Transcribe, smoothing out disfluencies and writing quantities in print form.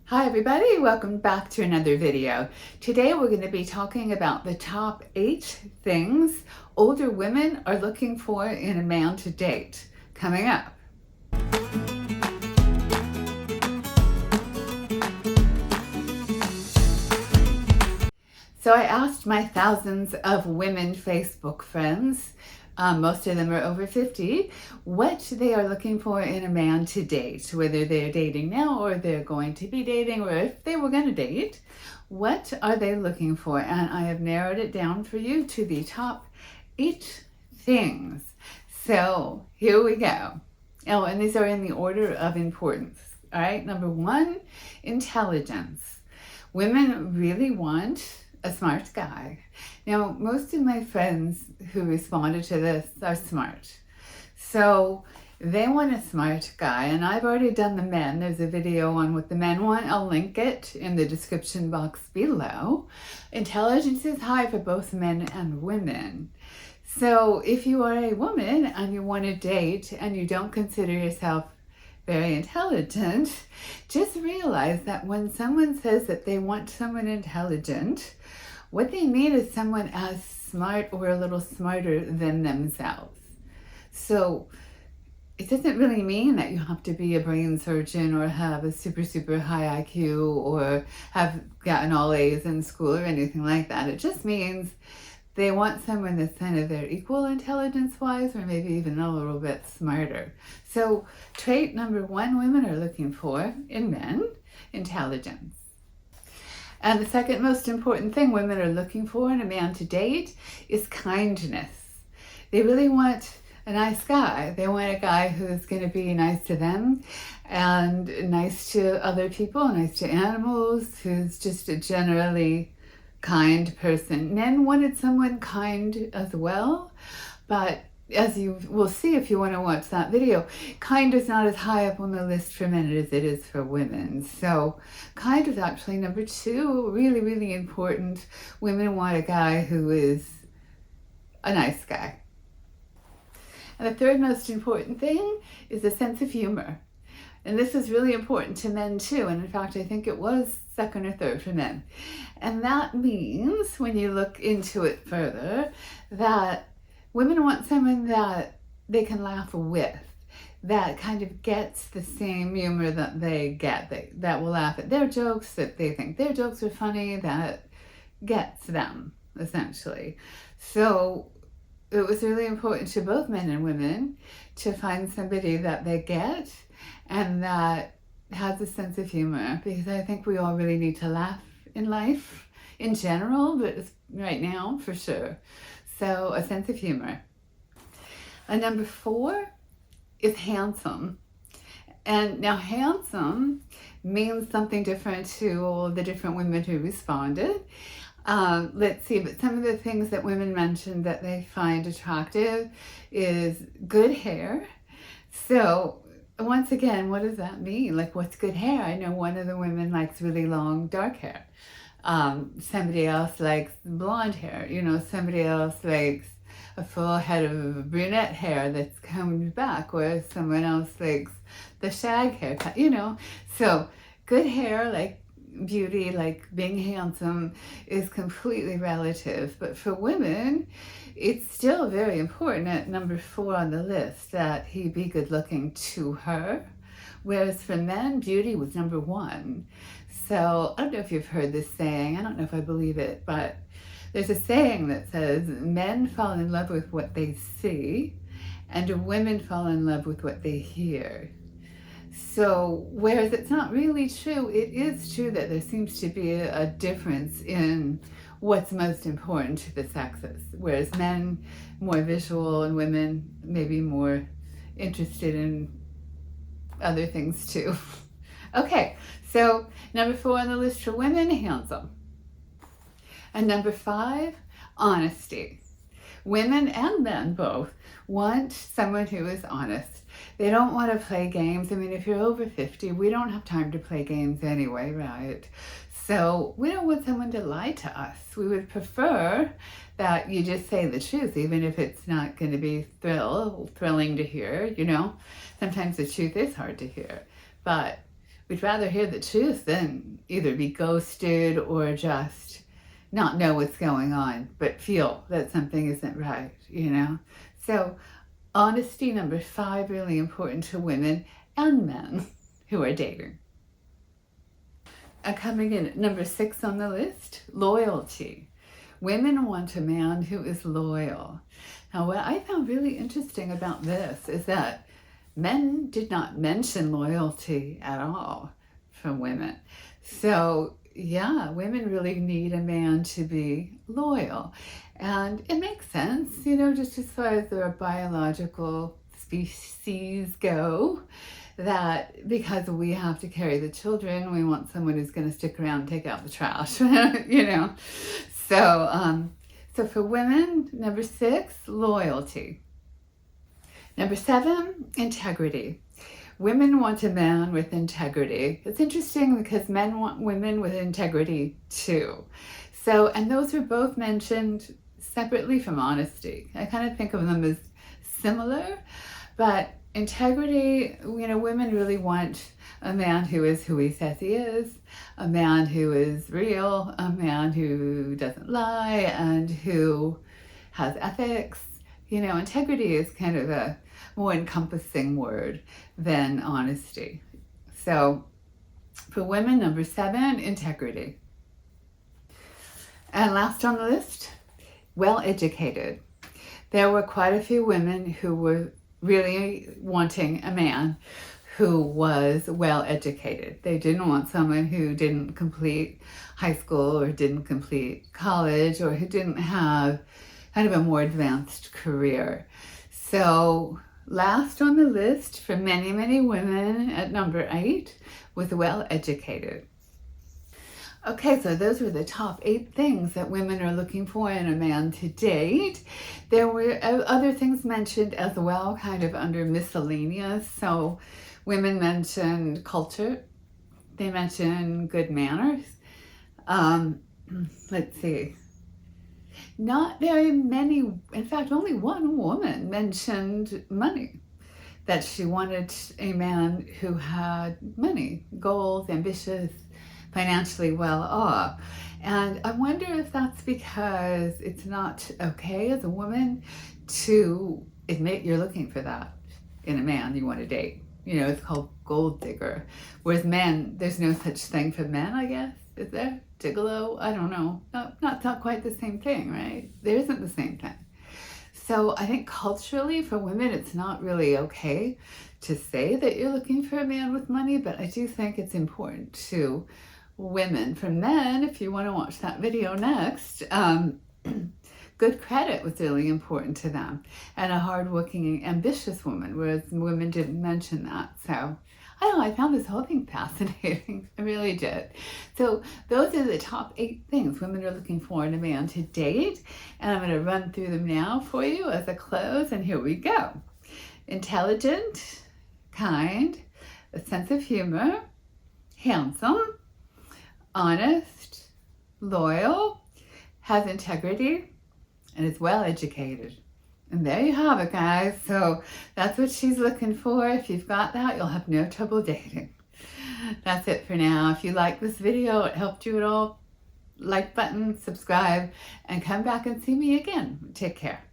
Hi everybody, welcome back to another video. Today we're going to be talking about the top 8 things older women are looking for in a man to date. Coming up. So I asked my thousands of women Facebook friends, most of them are over 50, what they are looking for in a man to date, whether they're dating now or they're going to be dating, or if they were going to date, what are they looking for? And I have narrowed it down for you to the top 8 things. So here we go. Oh, and these are in the order of importance. All right, number 1, intelligence. Women really want a smart guy. Now, most of my friends who responded to this are smart. So they want a smart guy, and I've already done the men. There's a video on what the men want. I'll link it in the description box below. Intelligence is high for both men and women. So if you are a woman and you want to date and you don't consider yourself very intelligent, just realize that when someone says that they want someone intelligent, what they mean is someone as smart or a little smarter than themselves. So it doesn't really mean that you have to be a brain surgeon or have a super high IQ or have gotten all A's in school or anything like that. It just means they want someone that's kind of their equal intelligence-wise, or maybe even a little bit smarter. So trait number 1 women are looking for in men, intelligence. And the second most important thing women are looking for in a man to date is kindness. They really want a nice guy. They want a guy who's going to be nice to them and nice to other people, nice to animals, who's just a generally kind person. Men wanted someone kind as well, but as you will see if you want to watch that video, kind is not as high up on the list for men as it is for women. So kind is actually number 2, really important. Women want a guy who is a nice guy. And the third most important thing is a sense of humor. And this is really important to men too. And in fact, I think it was second or third for men. And that means, when you look into it further, that women want someone that they can laugh with, that kind of gets the same humor that they get, that will laugh at their jokes, that they think their jokes are funny, that gets them, essentially. So it was really important to both men and women to find somebody that they get and that has a sense of humor, because I think we all really need to laugh in life in general, but right now for sure. So a sense of humor. And number 4 is handsome. And now handsome means something different to all the different women who responded. Let's see, but some of the things that women mentioned that they find attractive is good hair. So once again, what does that mean? Like, what's good hair? I know one of the women likes really long dark hair. Somebody else likes blonde hair. Somebody else likes a full head of brunette hair that's combed back, whereas someone else likes the shag haircut, So good hair, like beauty, like being handsome, is completely relative. But for women, it's still very important at number 4 on the list that he be good looking to her. Whereas for men, beauty was number 1. So I don't know if you've heard this saying, I don't know if I believe it, but there's a saying that says men fall in love with what they see and women fall in love with what they hear. So whereas it's not really true, it is true that there seems to be a difference in what's most important to the sexes. Whereas men more visual and women maybe more interested in other things too. Okay, so number 4 on the list for women, handsome. And number 5, honesty. Women and men both want someone who is honest. They don't want to play games. I mean, if you're over 50, we don't have time to play games anyway, right? So we don't want someone to lie to us. We would prefer that you just say the truth, even if it's not going to be thrilling to hear, Sometimes the truth is hard to hear. But we'd rather hear the truth than either be ghosted or just not know what's going on, but feel that something isn't right, you know? So honesty, number 5, really important to women and men who are dating. And coming in at number 6 on the list, loyalty. Women want a man who is loyal. Now, what I found really interesting about this is that men did not mention loyalty at all from women. So yeah, women really need a man to be loyal. And it makes sense, you know, just as far as their biological species go, that because we have to carry the children, we want someone who's going to stick around and take out the trash, you know. So for women, number 6, loyalty. Number 7, integrity. Women want a man with integrity. It's interesting because men want women with integrity too. So, and those are both mentioned separately from honesty. I kind of think of them as similar, but integrity, you know, women really want a man who is who he says he is, a man who is real, a man who doesn't lie, and who has ethics. You know, integrity is kind of a more encompassing word than honesty. So for women, number 7, integrity. And last on the list, well-educated. There were quite a few women who were really wanting a man who was well-educated. They didn't want someone who didn't complete high school or didn't complete college or who didn't have kind of a more advanced career. So last on the list for many, many women at number 8 was well-educated. Okay, so those were the top 8 things that women are looking for in a man to date. There were other things mentioned as well, kind of under miscellaneous. So women mentioned culture. They mentioned good manners. Let's see. Not very many, in fact, only one woman mentioned money, that she wanted a man who had money, goals, ambitious, financially well off. And I wonder if that's because it's not okay as a woman to admit you're looking for that in a man you want to date. You know, it's called gold digger. Whereas men, there's no such thing for men, I guess. Is there? Gigolo? I don't know. Not quite the same thing, right? There isn't the same thing. So I think culturally for women, it's not really okay to say that you're looking for a man with money, but I do think it's important to women. For men, if you want to watch that video next, good credit was really important to them, and a hardworking, ambitious woman, whereas women didn't mention that. So I don't know, I found this whole thing fascinating. I really did. So those are the top 8 things women are looking for in a man to date. And I'm going to run through them now for you as a close. And here we go. Intelligent, kind, a sense of humor, handsome, honest, loyal, has integrity, and is well educated. And there you have it, guys. So that's what she's looking for. If you've got that, you'll have no trouble dating. That's it for now. If you like this video, it helped you at all, like button, subscribe, and come back and see me again. Take care.